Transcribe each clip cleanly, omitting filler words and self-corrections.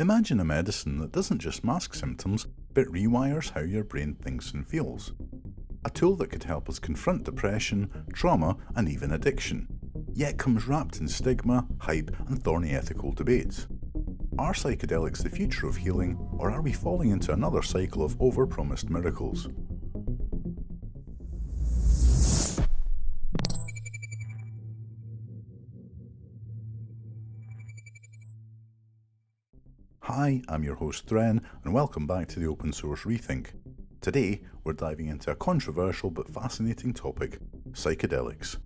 Imagine a medicine that doesn't just mask symptoms, but rewires how your brain thinks and feels. A tool that could help us confront depression, trauma, and even addiction, yet comes wrapped in stigma, hype, and thorny ethical debates. Are psychedelics the future of healing, or are we falling into another cycle of overpromised miracles? Hi, I'm your host Thren, and welcome back to the Open Source ReThink. Today, we're diving into a controversial but fascinating topic, psychedelics.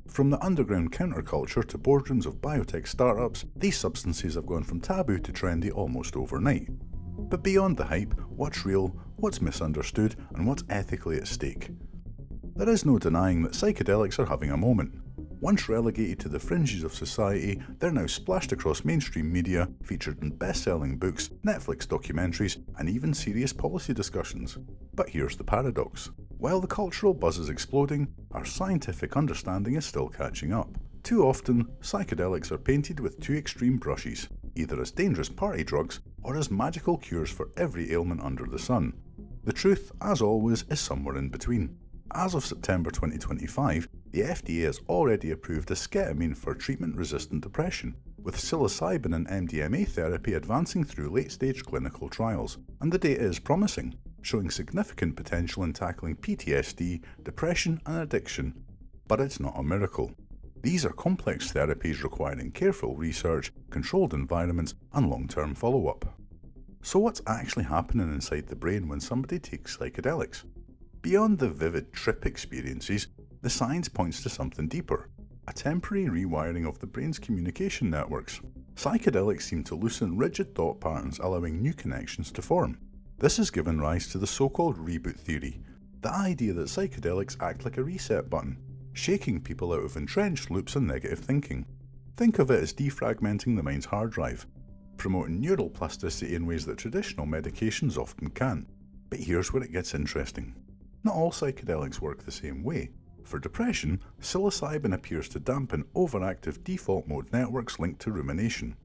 From the underground counterculture to boardrooms of biotech startups, these substances have gone from taboo to trendy almost overnight. But beyond the hype, what's real, what's misunderstood, and what's ethically at stake? There is no denying that psychedelics are having a moment. Once relegated to the fringes of society, they're now splashed across mainstream media, featured in best-selling books, Netflix documentaries, and even serious policy discussions. But here's the paradox. While the cultural buzz is exploding, our scientific understanding is still catching up. Too often, psychedelics are painted with two extreme brushes, either as dangerous party drugs or as magical cures for every ailment under the sun. The truth, as always, is somewhere in between. As of September 2025, the FDA has already approved esketamine for treatment-resistant depression, with psilocybin and MDMA therapy advancing through late-stage clinical trials, and the data is promising, showing significant potential in tackling PTSD, depression, and addiction. But it's not a miracle. These are complex therapies requiring careful research, controlled environments, and long-term follow-up. So what's actually happening inside the brain when somebody takes psychedelics? Beyond the vivid trip experiences, the science points to something deeper, a temporary rewiring of the brain's communication networks. Psychedelics seem to loosen rigid thought patterns, allowing new connections to form. This has given rise to the so-called reboot theory, the idea that psychedelics act like a reset button, shaking people out of entrenched loops and negative thinking. Think of it as defragmenting the mind's hard drive, promoting neural plasticity in ways that traditional medications often can't. But here's where it gets interesting. Not all psychedelics work the same way. For depression, psilocybin appears to dampen overactive default mode networks linked to rumination.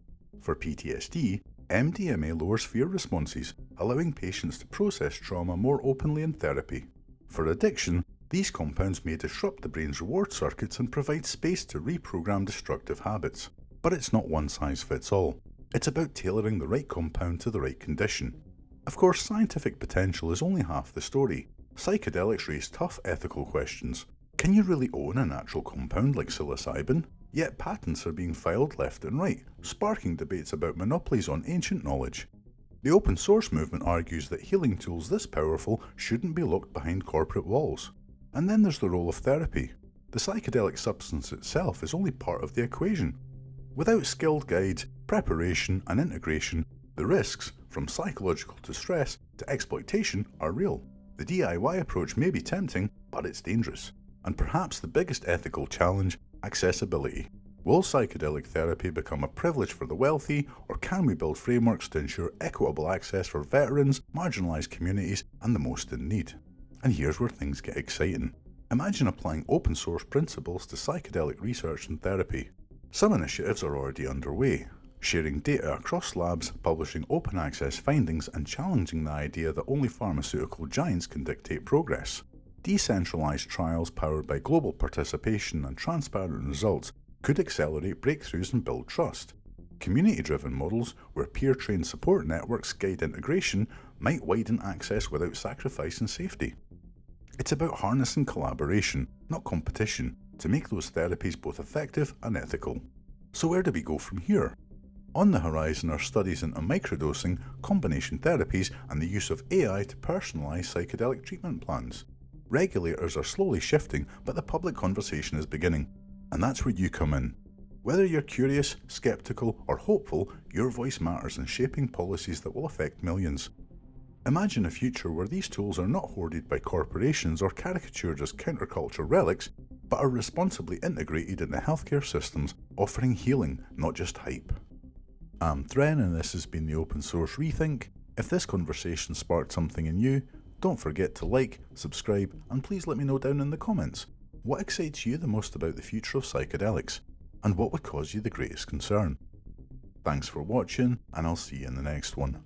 For PTSD, MDMA lowers fear responses, allowing patients to process trauma more openly in therapy. For addiction, these compounds may disrupt the brain's reward circuits and provide space to reprogram destructive habits. But it's not one size fits all. It's about tailoring the right compound to the right condition. Of course, scientific potential is only half the story. Psychedelics raise tough ethical questions. Can you really own a natural compound like psilocybin? Yet patents are being filed left and right, sparking debates about monopolies on ancient knowledge. The open source movement argues that healing tools this powerful shouldn't be locked behind corporate walls. And then there's the role of therapy. The psychedelic substance itself is only part of the equation. Without skilled guides, preparation, and integration, the risks, from psychological distress to exploitation, are real. The DIY approach may be tempting, but it's dangerous. And perhaps the biggest ethical challenge, accessibility. Will psychedelic therapy become a privilege for the wealthy, or can we build frameworks to ensure equitable access for veterans, marginalised communities, and the most in need? And here's where things get exciting. Imagine applying open source principles to psychedelic research and therapy. Some initiatives are already underway, sharing data across labs, publishing open access findings, and challenging the idea that only pharmaceutical giants can dictate progress. Decentralized trials powered by global participation and transparent results could accelerate breakthroughs and build trust. Community-driven models where peer-trained support networks guide integration might widen access without sacrificing safety. It's about harnessing collaboration, not competition, to make those therapies both effective and ethical. So where do we go from here? On the horizon are studies into microdosing, combination therapies, and the use of AI to personalize psychedelic treatment plans. Regulators are slowly shifting, but the public conversation is beginning. And that's where you come in. Whether you're curious, skeptical, or hopeful, your voice matters in shaping policies that will affect millions. Imagine a future where these tools are not hoarded by corporations or caricatured as counterculture relics, but are responsibly integrated into healthcare systems, offering healing, not just hype. I'm Thren, and this has been the Open Source ReThink. If this conversation sparked something in you, don't forget to like, subscribe, and please let me know down in the comments. What excites you the most about the future of psychedelics? And what would cause you the greatest concern? Thanks for watching, and I'll see you in the next one.